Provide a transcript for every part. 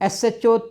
SHO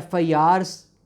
FIRs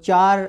4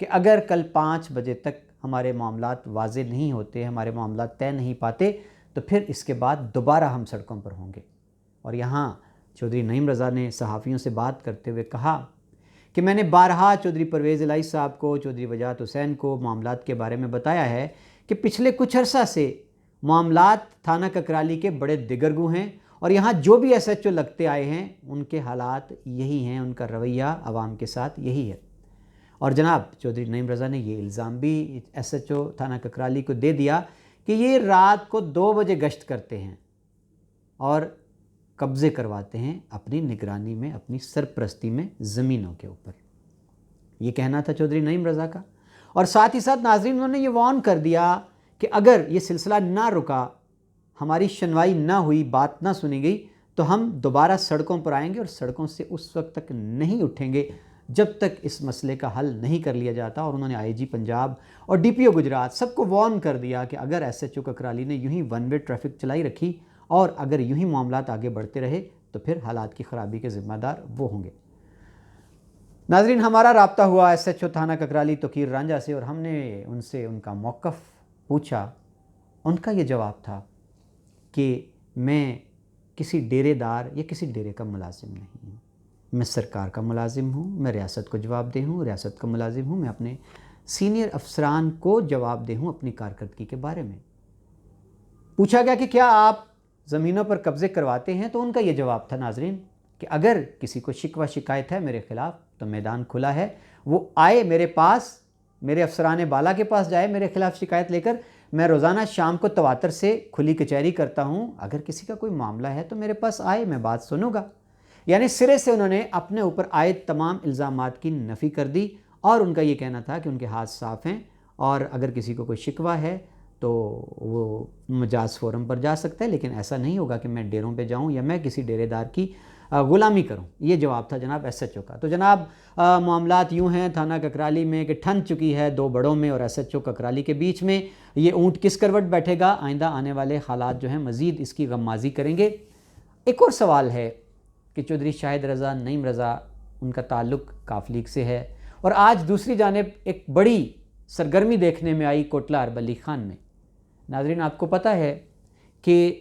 کہ اگر کل 5 بجے تک ہمارے معاملات واضح نہیں ہوتے، ہمارے معاملات طے نہیں پاتے، تو پھر اس کے بعد دوبارہ ہم سڑکوں پر ہوں گے۔ اور یہاں چودھری نعیم رضا نے صحافیوں سے بات کرتے ہوئے کہا کہ میں نے بارہا چودھری پرویز الہی صاحب کو، چودھری وجاہت حسین کو معاملات کے بارے میں بتایا ہے کہ پچھلے کچھ عرصہ سے معاملات تھانہ ککرالی کے بڑے دگرگوں ہیں، اور یہاں جو بھی ایس ایچ او لگتے آئے ہیں ان کے حالات یہی ہیں، ان کا رویہ عوام کے ساتھ یہی ہے۔ اور جناب چودھری نعیم رضا نے یہ الزام بھی ایس ایچ او تھانہ ککرالی کو دے دیا کہ یہ رات کو 2 بجے گشت کرتے ہیں اور قبضے کرواتے ہیں اپنی نگرانی میں، اپنی سرپرستی میں زمینوں کے اوپر۔ یہ کہنا تھا چودھری نعیم رضا کا۔ اور ساتھ ہی ساتھ ناظرین انہوں نے یہ وارن کر دیا کہ اگر یہ سلسلہ نہ رکا، ہماری شنوائی نہ ہوئی، بات نہ سنی گئی، تو ہم دوبارہ سڑکوں پر آئیں گے، اور سڑکوں سے اس وقت تک نہیں اٹھیں گے جب تک اس مسئلے کا حل نہیں کر لیا جاتا۔ اور انہوں نے آئی جی پنجاب اور ڈی پی او گجرات سب کو وارن کر دیا کہ اگر ایس ایچ او ککرالی نے یوں ہی ون وے ٹریفک چلائی رکھی اور اگر یوں ہی معاملات آگے بڑھتے رہے تو پھر حالات کی خرابی کے ذمہ دار وہ ہوں گے۔ ناظرین، ہمارا رابطہ ہوا ایس ایچ او تھانہ ککرالی توقیر رانجھا سے، اور ہم نے ان سے ان کا موقف پوچھا۔ ان کا یہ جواب تھا کہ میں کسی ڈیرے دار یا کسی ڈیرے کا ملازم نہیں ہوں، میں سرکار کا ملازم ہوں، میں ریاست کو جواب دہ ہوں، ریاست کا ملازم ہوں، میں اپنے سینئر افسران کو جواب دہ ہوں اپنی کارکردگی کے بارے میں۔ پوچھا گیا کہ کیا آپ زمینوں پر قبضے کرواتے ہیں، تو ان کا یہ جواب تھا ناظرین کہ اگر کسی کو شکوہ شکایت ہے میرے خلاف تو میدان کھلا ہے، وہ آئے میرے پاس، میرے افسران بالا کے پاس جائے میرے خلاف شکایت لے کر۔ میں روزانہ شام کو تواتر سے کھلی کچہری کرتا ہوں، اگر کسی کا کوئی معاملہ ہے تو میرے پاس آئے، میں بات سنوں گا۔ یعنی سرے سے انہوں نے اپنے اوپر عائد تمام الزامات کی نفی کر دی، اور ان کا یہ کہنا تھا کہ ان کے ہاتھ صاف ہیں، اور اگر کسی کو کوئی شکوہ ہے تو وہ مجاز فورم پر جا سکتا ہے، لیکن ایسا نہیں ہوگا کہ میں ڈیروں پہ جاؤں یا میں کسی ڈیرے دار کی غلامی کروں۔ یہ جواب تھا جناب ایس ایچ او کا۔ تو جناب معاملات یوں ہیں تھانہ ککرالی میں کہ ٹھن چکی ہے 2 بڑوں میں اور ایس ایچ او ککرالی کے بیچ میں۔ یہ اونٹ کس کروٹ بیٹھے گا، آئندہ آنے والے حالات جو ہیں مزید اس کی غمازی کریں گے۔ ایک اور سوال ہے کہ چودھری شاہد رضا، نعیم رضا، ان کا تعلق کاف لیگ سے ہے، اور آج دوسری جانب ایک بڑی سرگرمی دیکھنے میں آئی کوٹلہ ارب علی خان میں۔ ناظرین، آپ کو پتہ ہے کہ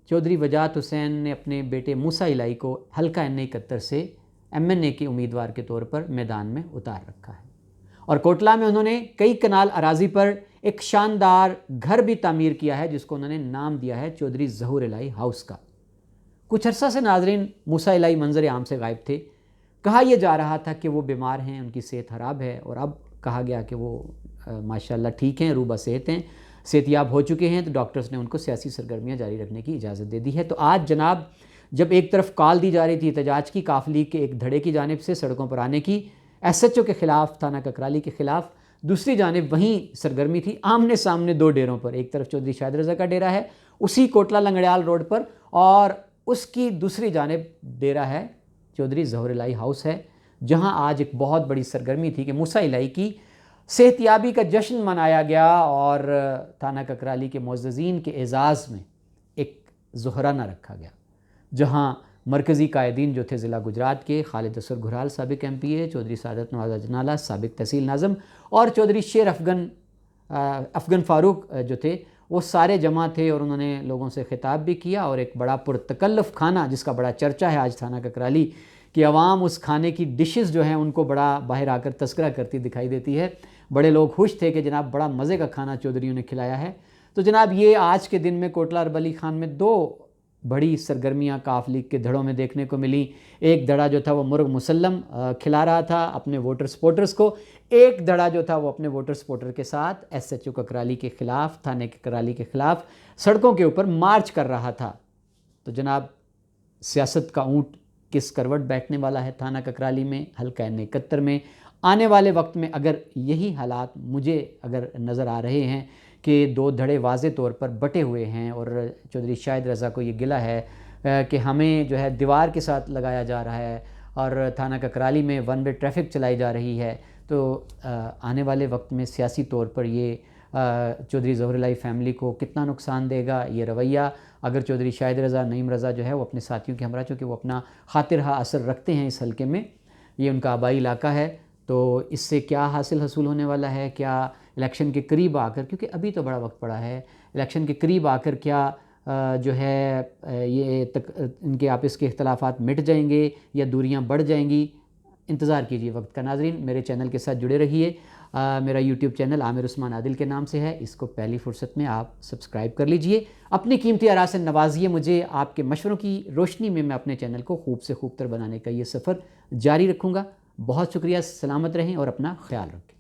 چودھری وجاہت حسین نے اپنے بیٹے موسیٰ الہی کو حلقہ N71 سے MNA کے امیدوار کے طور پر میدان میں اتار رکھا ہے، اور کوٹلہ میں انہوں نے کئی کنال اراضی پر ایک شاندار گھر بھی تعمیر کیا ہے جس کو انہوں نے نام دیا ہے چودھری ظہور الہی ہاؤس کا۔ کچھ عرصہ سے ناظرین موسیٰ الہی منظر عام سے غائب تھے۔ کہا یہ جا رہا تھا کہ وہ بیمار ہیں، ان کی صحت خراب ہے، اور اب کہا گیا کہ وہ ماشاءاللہ ٹھیک ہیں، روبہ صحت ہیں، صحت یاب ہو چکے ہیں، تو ڈاکٹرز نے ان کو سیاسی سرگرمیاں جاری رکھنے کی اجازت دے دی ہے۔ تو آج جناب جب ایک طرف کال دی جا رہی تھی احتجاج کی کاف لیگ کے ایک دھڑے کی جانب سے سڑکوں پر آنے کی ایس ایچ او کے خلاف، تھانہ ککرالی کے خلاف، دوسری جانب وہیں سرگرمی تھی آمنے سامنے 2 ڈیروں پر۔ ایک طرف چودھری شاہد رضا کا ڈیرا ہے اسی کوٹلہ لنگڑیال روڈ پر، اور اس کی دوسری جانب ڈیرا ہے چودھری ظہور الہی ہاؤس ہے، جہاں آج ایک بہت بڑی سرگرمی تھی کہ موسیٰ الہی کی صحت یابی کا جشن منایا گیا، اور تھانہ ککرالی کے معززین کے اعزاز میں ایک ظہرانہ رکھا گیا، جہاں مرکزی قائدین جو تھے ضلع گجرات کے خالد اصغر گھرال سابق MPA، چودھری سعادت نواز اجنالہ سابق تحصیل ناظم، اور چودھری شیر افغن فاروق جو تھے، وہ سارے جمع تھے، اور انہوں نے لوگوں سے خطاب بھی کیا، اور ایک بڑا پرتکلف کھانا جس کا بڑا چرچہ ہے آج تھانہ ککرالی کہ عوام اس کھانے کی ڈشز جو ہیں ان کو بڑا باہر آ کر تذکرہ کرتی دکھائی دیتی ہے۔ بڑے لوگ خوش تھے کہ جناب بڑا مزے کا کھانا چودھریوں نے کھلایا ہے۔ تو جناب یہ آج کے دن میں کوٹلہ ارب علی خان میں 2 بڑی سرگرمیاں کاف لیگ کے دھڑوں میں دیکھنے کو ملی۔ ایک دھڑا جو تھا وہ مرغ مسلم کھلا رہا تھا اپنے ووٹر سپورٹرز کو، ایک دھڑا جو تھا وہ اپنے ووٹر سپورٹر کے ساتھ ایس ایچ او ککرالی کے خلاف، تھانہ ککرالی کے خلاف سڑکوں کے اوپر مارچ کر رہا تھا۔ تو جناب سیاست کا اونٹ کس کروٹ بیٹھنے والا ہے تھانہ ککرالی میں، حلقہ N71 میں؟ آنے والے وقت میں اگر یہی حالات مجھے اگر نظر آ رہے ہیں کہ 2 دھڑے واضح طور پر بٹے ہوئے ہیں، اور چودھری شاہد رضا کو یہ گلہ ہے کہ ہمیں جو ہے دیوار کے ساتھ لگایا جا رہا ہے، اور تھانہ ککرالی میں ون وے ٹریفک چلائی جا رہی ہے، تو آنے والے وقت میں سیاسی طور پر یہ چودھری ظہور الہی فیملی کو کتنا نقصان دے گا یہ رویہ؟ اگر چودھری شاہد رضا، نعیم رضا جو ہے وہ اپنے ساتھیوں کے ہمراہ، چونکہ وہ اپنا خاطرہ اثر رکھتے ہیں اس حلقے میں، یہ ان کا آبائی علاقہ ہے، تو اس سے کیا حاصل ہونے والا ہے، کیا الیکشن کے قریب آ کر، کیونکہ ابھی تو بڑا وقت پڑا ہے، الیکشن کے قریب آ کر کیا جو ہے یہ ان کے آپس کے اختلافات مٹ جائیں گے یا دوریاں بڑھ جائیں گی؟ انتظار کیجیے وقت کا۔ ناظرین، میرے چینل کے ساتھ جڑے رہیے۔ میرا یوٹیوب چینل عامر عثمان عادل کے نام سے ہے، اس کو پہلی فرصت میں آپ سبسکرائب کر لیجئے۔ اپنی قیمتی آراء سے نوازیے مجھے، آپ کے مشوروں کی روشنی میں اپنے چینل کو خوب سے خوب تر بنانے کا یہ سفر جاری رکھوں گا۔ بہت شکریہ، سلامت رہیں اور اپنا خیال رکھیں۔